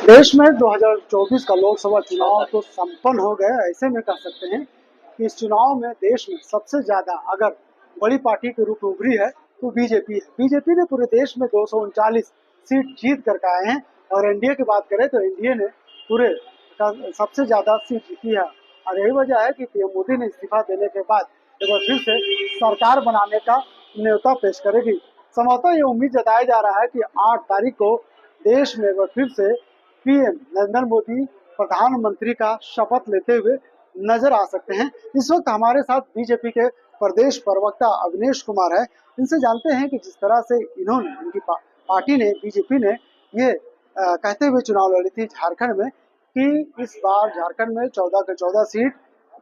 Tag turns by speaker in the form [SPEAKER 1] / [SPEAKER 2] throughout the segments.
[SPEAKER 1] देश में 2024 का लोकसभा चुनाव तो संपन्न हो गया। ऐसे में कह सकते हैं कि इस चुनाव में देश में सबसे ज्यादा अगर बड़ी पार्टी के रूप में उभरी है तो बीजेपी है। बीजेपी ने पूरे देश में 239 सीट जीत कर के आए हैं। और एनडीए की बात करें तो एनडीए ने पूरे सबसे ज्यादा सीट जीती है। और यही वजह है कि पीएम मोदी ने इस्तीफा देने के बाद एक बार फिर से सरकार बनाने का न्योता पेश करेगी। संभवतः ये उम्मीद जताया जा रहा है कि 8 तारीख को देश में एक बार फिर से पीएम नरेंद्र मोदी प्रधानमंत्री का शपथ लेते हुए नजर आ सकते हैं। इस वक्त हमारे साथ बीजेपी के प्रदेश प्रवक्ता अवनीश कुमार है। इनसे जानते हैं कि जिस तरह से इन्होंने इनकी पार्टी ने बीजेपी ने ये कहते हुए चुनाव लड़ी थी झारखंड में कि इस बार झारखंड में 14 के 14 सीट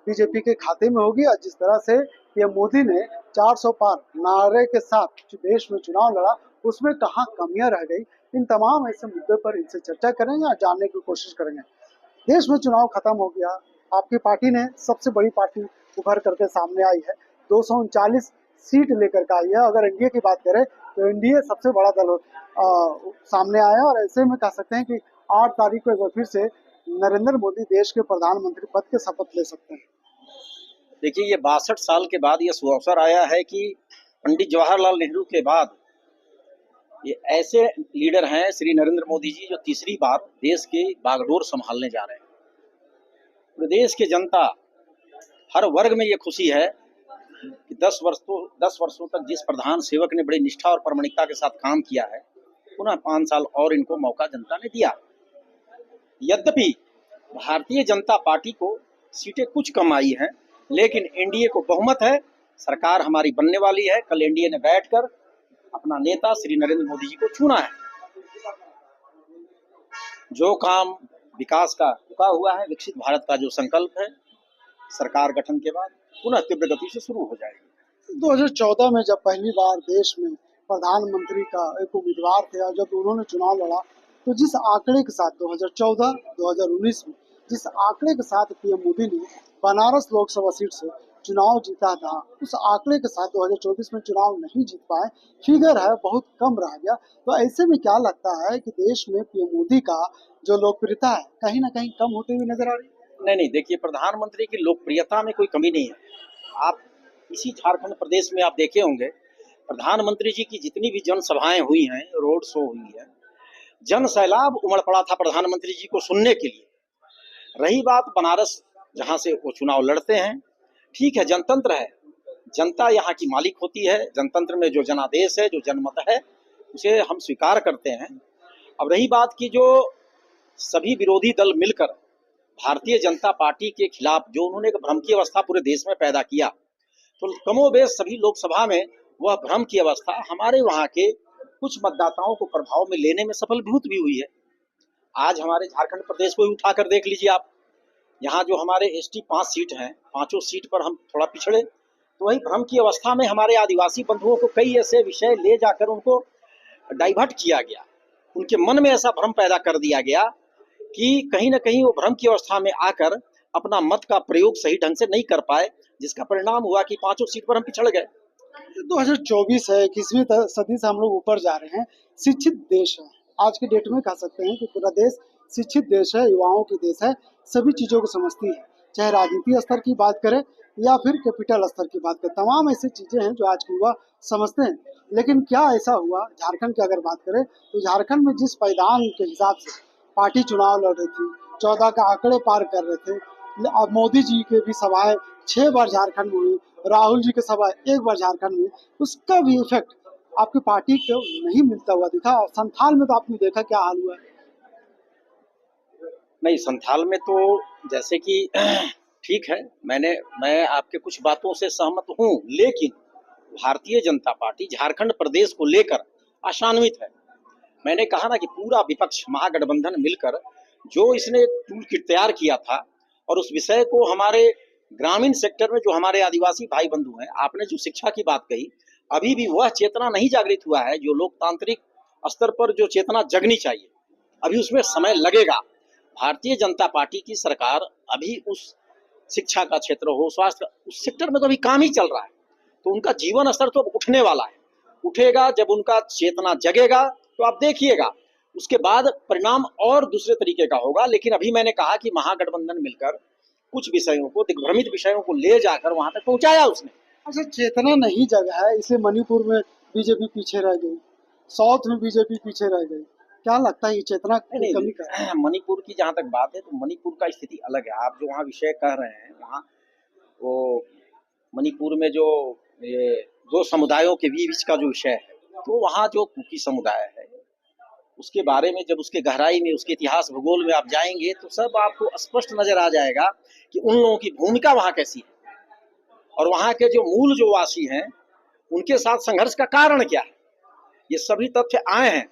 [SPEAKER 1] बीजेपी के खाते में होगी। और जिस तरह से पीएम मोदी ने 400 पार नारे के साथ देश में चुनाव लड़ा, उसमें कहाँ कमियां रह गई, इन तमाम ऐसे मुद्दे पर इनसे चर्चा करेंगे और जानने की कोशिश करेंगे। देश में चुनाव खत्म हो गया, आपकी पार्टी ने सबसे बड़ी पार्टी उभर करके सामने आई है, 239 सीट लेकर के आई है। अगर एनडीए की बात करें तो एनडीए सबसे बड़ा दल सामने आया। और ऐसे में कह सकते हैं कि 8 तारीख को एक बार फिर से नरेंद्र मोदी देश के प्रधानमंत्री पद के शपथ ले सकते हैं।
[SPEAKER 2] देखिए, ये 62 साल के बाद ये सुअवसर आया है कि पंडित जवाहरलाल नेहरू के बाद ये ऐसे लीडर हैं श्री नरेंद्र मोदी जी, जो तीसरी बार देश के बागडोर संभालने जा रहे हैं। प्रदेश की जनता हर वर्ग में ये खुशी है कि 10 वर्षों तक जिस प्रधान सेवक ने बड़ी निष्ठा और प्रामाणिकता के साथ काम किया है, पुनः 5 साल और इनको मौका जनता ने दिया। यद्यपि भारतीय जनता पार्टी को सीटें कुछ कम आई हैं, लेकिन एनडीए को बहुमत है, सरकार हमारी बनने वाली है। कल एनडीए ने बैठकर अपना नेता श्री नरेंद्र मोदी जी को चुना है। जो काम विकास का रुका हुआ है, विकसित भारत का जो संकल्प है, सरकार गठन के बाद पुनः तीव्र गति से शुरू हो जाएगी।
[SPEAKER 1] 2014 में जब पहली बार देश में प्रधानमंत्री का एक उम्मीदवार थे और जब उन्होंने चुनाव लड़ा, तो जिस आंकड़े के साथ 2014-2019 में जिस आंकड़े के साथ पीएम मोदी ने बनारस लोकसभा सीट से चुनाव जीता था, उस आंकड़े के साथ 2024 में चुनाव नहीं जीत पाए। फिगर है बहुत कम रह गया। तो ऐसे में क्या लगता है कि देश में पीएम मोदी का जो लोकप्रियता है कहीं ना कहीं कम होते हुए नजर आ रही है?
[SPEAKER 2] नहीं, देखिए, प्रधानमंत्री की लोकप्रियता में कोई कमी नहीं है। आप इसी झारखंड प्रदेश में आप देखे होंगे, प्रधानमंत्री जी की जितनी भी जनसभाएं हुई हैं, रोड शो हुई है, जन सैलाब उमड़ पड़ा था प्रधानमंत्री जी को सुनने के लिए। रही बात बनारस, जहां से वो चुनाव लड़ते हैं, ठीक है, जनतंत्र है, जनता यहाँ की मालिक होती है। जनतंत्र में जो जनादेश है, जो जनमत है, उसे हम स्वीकार करते हैं। अब रही बात की जो सभी विरोधी दल मिलकर भारतीय जनता पार्टी के खिलाफ जो उन्होंने एक भ्रम की अवस्था पूरे देश में पैदा किया, तो कमोबेश सभी लोकसभा में वह भ्रम की अवस्था हमारे वहां के कुछ मतदाताओं को प्रभाव में लेने में सफलभूत भी हुई है। आज हमारे झारखंड प्रदेश को ही उठाकर देख लीजिए आप, यहाँ जो हमारे एसटी 5 सीट हैं, 5 सीट पर हम थोड़ा पिछड़े, तो वही भ्रम की अवस्था में हमारे आदिवासी बंधुओं को कई ऐसे विषय ले जाकर उनको डाइवर्ट किया गया, उनके मन में ऐसा भ्रम पैदा कर दिया गया कि कहीं ना कहीं वो भ्रम की अवस्था में आकर अपना मत का प्रयोग सही ढंग से नहीं कर पाए, जिसका परिणाम हुआ कि 5 सीट पर हम पिछड़ गए।
[SPEAKER 1] 2024 है, 21वीं सदी से हम लोग ऊपर जा रहे हैं, शिक्षित देश है। आज के डेट में कह सकते हैं कि पूरा देश शिक्षित देश है, युवाओं की देश है, सभी चीज़ों को समझती है। चाहे राजनीति स्तर की बात करें या फिर कैपिटल स्तर की बात करें, तमाम ऐसी चीज़ें हैं जो आज के युवा समझते हैं। लेकिन क्या ऐसा हुआ झारखंड की अगर बात करें तो झारखंड में जिस पायदान के हिसाब से पार्टी चुनाव लड़ रही थी, 14 का आंकड़े पार कर रहे थे, अब मोदी जी के भी सभाएं 6 बार झारखंड में हुई, राहुल जी की सभा 1 बार झारखंड में, उसका भी इफेक्ट आपकी पार्टी को नहीं मिलता हुआ दिखा। और संथाल में तो आपने देखा क्या हाल हुआ है।
[SPEAKER 2] नहीं, संथाल में तो जैसे कि ठीक है, मैं आपके कुछ बातों से सहमत हूँ, लेकिन भारतीय जनता पार्टी झारखंड प्रदेश को लेकर आशान्वित है। मैंने कहा ना कि पूरा विपक्ष महागठबंधन मिलकर जो इसने टूल किट तैयार किया था, और उस विषय को हमारे ग्रामीण सेक्टर में जो हमारे आदिवासी भाई बंधु हैं, आपने जो शिक्षा की बात कही, अभी भी वह चेतना नहीं जागृत हुआ है जो लोकतांत्रिक स्तर पर जो चेतना जगनी चाहिए, अभी उसमें समय लगेगा। भारतीय जनता पार्टी की सरकार अभी उस शिक्षा का क्षेत्र हो, स्वास्थ्य, उस सेक्टर में तो अभी काम ही चल रहा है, तो उनका जीवन स्तर तो उठने वाला है। उठेगा जब उनका चेतना जगेगा, तो आप देखिएगा उसके बाद परिणाम और दूसरे तरीके का होगा। लेकिन अभी मैंने कहा कि महागठबंधन मिलकर कुछ विषयों को, दिग्भ्रमित विषयों को ले जाकर वहां तक पहुंचाया उसने।
[SPEAKER 1] अच्छा, चेतना नहीं जगा है, इसलिए मणिपुर में बीजेपी पीछे रह गई, साउथ में बीजेपी पीछे रह गई। क्या लगता है ये चेतना की
[SPEAKER 2] नहीं
[SPEAKER 1] कमी का है?
[SPEAKER 2] नहीं, मणिपुर की जहां तक बात है तो मणिपुर का स्थिति अलग है। आप जो वहाँ विषय कह रहे हैं, वहाँ वो मणिपुर में जो ये दो समुदायों के बीच का जो विषय है, तो वहाँ जो कुकी समुदाय है उसके बारे में जब उसके गहराई में, उसके इतिहास भूगोल में आप जाएंगे तो सब आपको स्पष्ट नजर आ जाएगा कि उन लोगों की भूमिका वहाँ कैसी है और वहाँ के जो मूल जो वासी हैं उनके साथ संघर्ष का कारण क्या है। ये सभी तथ्य आए हैं।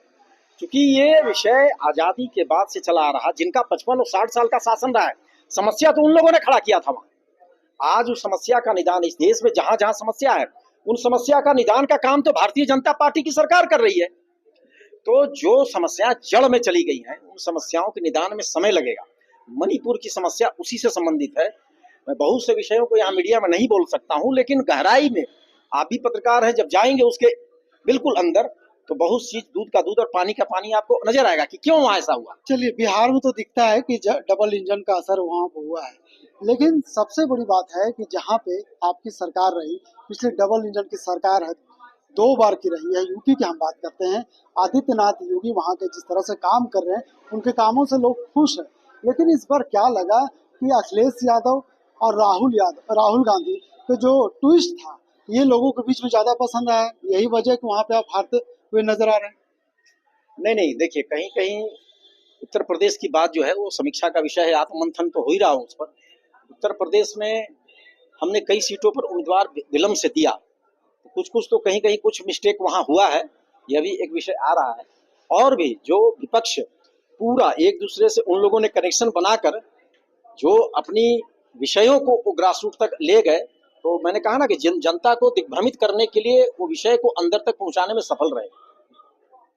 [SPEAKER 2] क्योंकि ये विषय आजादी के बाद से चला आ रहा, जिनका 55 और 60 साल का शासन रहा है, समस्या तो उन लोगों ने खड़ा किया था वहां। आज उस समस्या का निदान इस देश में जहां जहां समस्या है, उन समस्या का निदान का काम तो भारतीय जनता पार्टी की सरकार कर रही है। तो जो समस्या जड़ में चली गई हैं, उन समस्याओं के निदान में समय लगेगा। मणिपुर की समस्या उसी से संबंधित है। मैं बहुत से विषयों को यहाँ मीडिया में नहीं बोल सकता हूँ, लेकिन गहराई में आप भी पत्रकार हैं, जब जाएंगे उसके बिल्कुल अंदर तो बहुत चीज, दूध का दूध और पानी का पानी आपको नजर आएगा कि क्यों वहां ऐसा हुआ।
[SPEAKER 1] चलिए, बिहार में तो दिखता है कि डबल इंजन का असर वहाँ पर हुआ है, लेकिन सबसे बड़ी बात है कि जहाँ पे आपकी सरकार रही, पिछले डबल इंजन की सरकार है, 2 बार की रही है। यूपी की हम बात करते हैं, आदित्यनाथ योगी वहाँ के जिस तरह से काम कर रहे हैं, उनके कामों से लोग खुश हैं। लेकिन इस बार क्या लगा कि अखिलेश यादव और राहुल गांधी का जो ट्विस्ट था, ये लोगों के बीच में ज्यादा पसंद आया। यही वजह कि वहाँ पे आप हारते हुए नजर आ रहे हैं।
[SPEAKER 2] नहीं नहीं, देखिए कहीं कहीं उत्तर प्रदेश की बात जो है वो समीक्षा का विषय है, आत्ममंथन तो हो ही रहा हूँ उस पर। उत्तर प्रदेश में हमने कई सीटों पर उम्मीदवार विलंब से दिया, कुछ कुछ तो कहीं कहीं कुछ मिस्टेक वहां हुआ है, यह भी एक विषय आ रहा है। और भी जो विपक्ष पूरा एक दूसरे से उन लोगों ने कनेक्शन बनाकर जो अपनी विषयों को ग्रास रूट तक ले गए, तो मैंने कहा ना कि जनता को दिग्भ्रमित करने के लिए वो विषय को अंदर तक पहुंचाने में सफल रहे।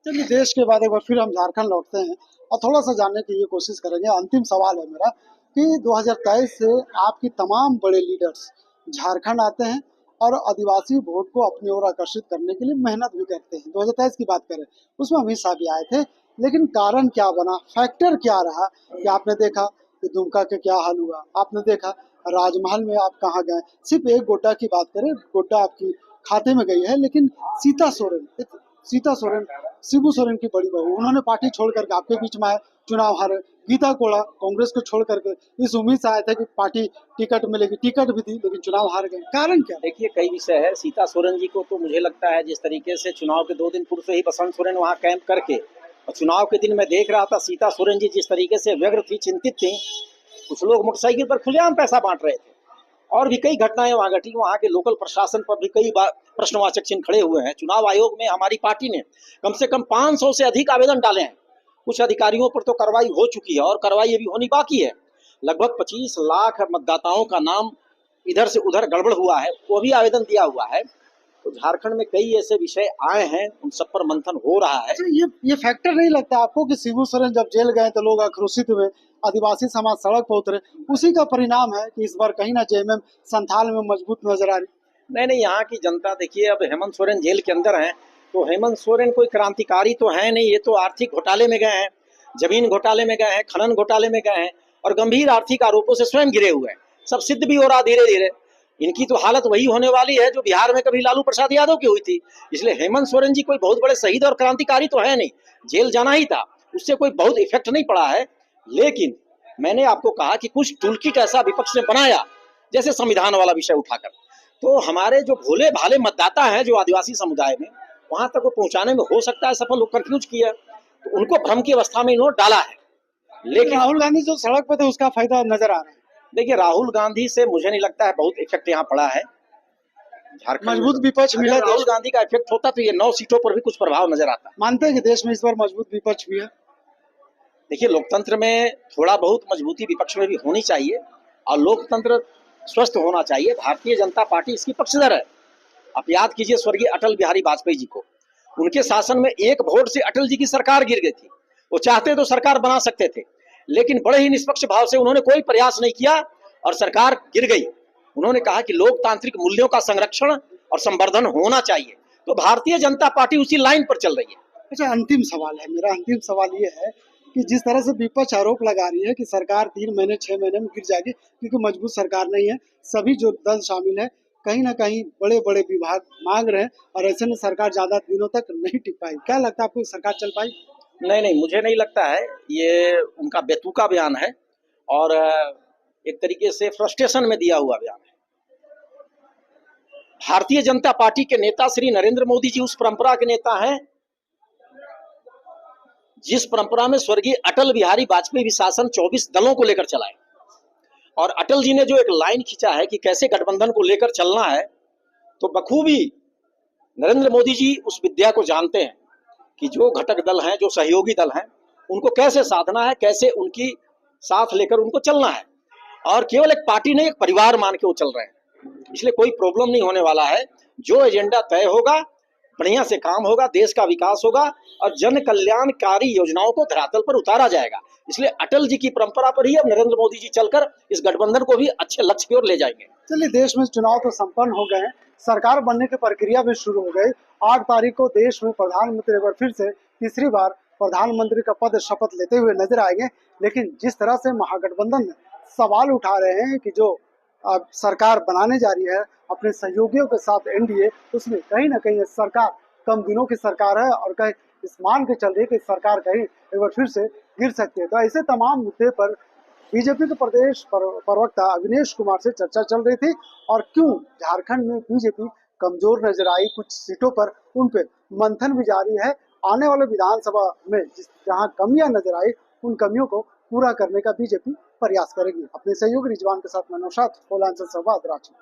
[SPEAKER 1] चलिए, देश के बाद एक बार फिर हम झारखंड लौटते हैं और थोड़ा सा जानने की ये कोशिश करेंगे। अंतिम सवाल है मेरा कि 2023 से आपकी तमाम बड़े लीडर्स झारखंड आते हैं और आदिवासी वोट को अपनी ओर आकर्षित करने के लिए मेहनत भी करते हैं। 2023 की बात करें, उसमें अमित शाह भी आए थे, लेकिन कारण क्या बना, फैक्टर क्या रहा कि आपने देखा कि दुमका के क्या हाल हुआ, आपने देखा राजमहल में आप कहाँ गए। सिर्फ एक गोड्डा की बात करें, गोड्डा आपकी खाते में गई है, लेकिन सीता सोरेन शिबू सोरेन की बड़ी बहू, उन्होंने पार्टी छोड़ करके आपके बीच में आए, चुनाव हारे। गीता कोड़ा कांग्रेस को छोड़ करके इस उम्मीद से आए थे कि पार्टी टिकट मिलेगी, टिकट भी दी, लेकिन चुनाव हार गए। कारण क्या?
[SPEAKER 2] देखिए कई विषय है। सीता सोरेन जी को तो मुझे लगता है जिस तरीके से चुनाव के 2 दिन पूर्व से ही बसंत सोरेन वहाँ कैंप करके, और चुनाव के दिन मैं देख रहा था सीता सोरेन जी जिस तरीके से व्यग्र थी, चिंतित थी। कुछ लोग मोटरसाइकिल पर खुलेआम पैसा बांट रहे थे और भी कई घटनाएं वहां घटी। वहां के लोकल प्रशासन पर भी कई बार प्रश्नवाचक चिन्ह खड़े हुए हैं। चुनाव आयोग में हमारी पार्टी ने कम से कम 500 से अधिक आवेदन डाले हैं। कुछ अधिकारियों पर तो कार्रवाई हो चुकी है और कार्रवाई अभी होनी बाकी है। लगभग 25 लाख मतदाताओं का नाम इधर से उधर गड़बड़ हुआ है, वो भी आवेदन दिया हुआ है। तो झारखंड में कई ऐसे विषय आए हैं, उन सब पर मंथन हो रहा है।
[SPEAKER 1] ये फैक्टर नहीं लगता आपको कि शिबू सोरेन जब जेल गए तो लोग आक्रोशित हुए, आदिवासी समाज सड़क पर उतरे, उसी का परिणाम है कि इस बार कहीं ना जेएमएम संथाल में मजबूत नजर आ रही?
[SPEAKER 2] नहीं, यहाँ की जनता देखिए, अब हेमंत सोरेन जेल के अंदर हैं, तो हेमंत सोरेन कोई क्रांतिकारी तो है नहीं। ये तो आर्थिक घोटाले में गए हैं, जमीन घोटाले में गए हैं, खनन घोटाले में गए हैं और गंभीर आर्थिक आरोपों से स्वयं घिरे हुए हैं। सब सिद्ध भी हो रहा धीरे धीरे। इनकी तो हालत वही होने वाली है जो बिहार में कभी लालू प्रसाद यादव की हुई थी। इसलिए हेमंत सोरेन जी कोई बहुत बड़े शहीद और क्रांतिकारी तो है नहीं। जेल जाना ही था, उससे कोई बहुत इफेक्ट नहीं पड़ा है। लेकिन मैंने आपको कहा कि कुछ टूलकिट ऐसा विपक्ष ने बनाया, जैसे संविधान वाला विषय उठाकर, तो हमारे जो भोले भाले मतदाता हैं जो आदिवासी समुदाय में, वहां तक वो पहुंचाने में हो सकता है सफल। लोग कंफ्यूज किया, तो उनको भ्रम की अवस्था में इन्होंने डाला है।
[SPEAKER 1] लेकिन राहुल गांधी जो सड़क पे थे उसका फायदा नजर आ रहा है।
[SPEAKER 2] देखिए राहुल गांधी से मुझे नहीं लगता है बहुत इफेक्ट यहाँ पड़ा है। झारखंड
[SPEAKER 1] मजबूत विपक्ष मिला,
[SPEAKER 2] राहुल गांधी का इफेक्ट होता तो ये 9 सीटों पर भी कुछ प्रभाव नजर आता।
[SPEAKER 1] मानते हैं कि देश में इस बार मजबूत विपक्ष भी है?
[SPEAKER 2] देखिए लोकतंत्र में थोड़ा बहुत मजबूती विपक्ष में भी होनी चाहिए और लोकतंत्र स्वस्थ होना चाहिए। भारतीय जनता पार्टी इसकी पक्षधर है। आप याद कीजिए स्वर्गीय अटल बिहारी वाजपेयी जी को, उनके शासन में 1 वोट से अटल जी की सरकार गिर गई थी। वो चाहते तो सरकार बना सकते थे, लेकिन बड़े ही निष्पक्ष भाव से उन्होंने कोई प्रयास नहीं किया और सरकार गिर गई। उन्होंने कहा कि लोकतांत्रिक मूल्यों का संरक्षण और संवर्धन होना चाहिए। तो भारतीय जनता पार्टी उसी लाइन पर चल रही है।
[SPEAKER 1] अच्छा, अंतिम सवाल है मेरा, अंतिम सवाल ये है कि जिस तरह से विपक्ष आरोप लगा रही है कि सरकार 3 महीने 6 महीने में गिर जाएगी क्योंकि मजबूत सरकार नहीं है, सभी जो दल शामिल है कहीं ना कहीं बड़े बड़े विभाग मांग रहे हैं और ऐसे में सरकार ज्यादा दिनों तक नहीं टिक पाई, क्या लगता है आपको सरकार चल पाई?
[SPEAKER 2] नहीं नहीं, मुझे नहीं लगता है। ये उनका बेतुका बयान है और एक तरीके से फ्रस्ट्रेशन में दिया हुआ बयान है। भारतीय जनता पार्टी के नेता श्री नरेंद्र मोदी जी उस परंपरा के नेता हैं जिस परंपरा में स्वर्गीय अटल बिहारी वाजपेयी भी शासन 24 दलों को लेकर चलाए। और अटल जी ने जो एक लाइन खींचा है कि कैसे गठबंधन को लेकर चलना है, तो बखूबी नरेंद्र मोदी जी उस विद्या को जानते हैं कि जो घटक दल हैं, जो सहयोगी दल हैं, उनको कैसे साधना है, कैसे उनकी साथ लेकर उनको चलना है। और केवल एक पार्टी नहीं, एक परिवार मान के वो चल रहे हैं, इसलिए कोई प्रॉब्लम नहीं होने वाला है। जो एजेंडा तय होगा, बढ़िया से काम होगा, देश का विकास होगा और जन कल्याणकारी योजनाओं को धरातल पर उतारा जाएगा। इसलिए अटल जी की परंपरा पर ही अब नरेंद्र मोदी जी चलकर इस गठबंधन को भी अच्छे लक्ष्य की ओर ले जाएंगे।
[SPEAKER 1] चलिए, देश में चुनाव तो संपन्न हो गए हैं, सरकार बनने की प्रक्रिया भी शुरू हो गई। 8 तारीख को देश में प्रधानमंत्री एक बार फिर से तीसरी बार प्रधानमंत्री का पद शपथ लेते हुए नजर आएंगे। लेकिन जिस तरह से महागठबंधन में सवाल उठा रहे हैं कि जो सरकार बनाने जा रही है अपने सहयोगियों के साथ एनडीए, उसमें कहीं ना कहीं सरकार कम दिनों की सरकार है और कहीं इस मान के चल रही है कि सरकार कहीं एक बार फिर से गिर सकती है। तो ऐसे तमाम मुद्दे पर बीजेपी के प्रदेश प्रवक्ता अविनेश कुमार से चर्चा चल रही थी और क्यों झारखंड में बीजेपी कमजोर नजर आई, कुछ सीटों पर उन पे मंथन भी जारी है। आने वाले विधानसभा में जहां कमियां नजर आई, उन कमियों को पूरा करने का बीजेपी प्रयास करेगी। अपने सहयोगी रिजवान के साथ मैं नौशाद, संवाद रांची।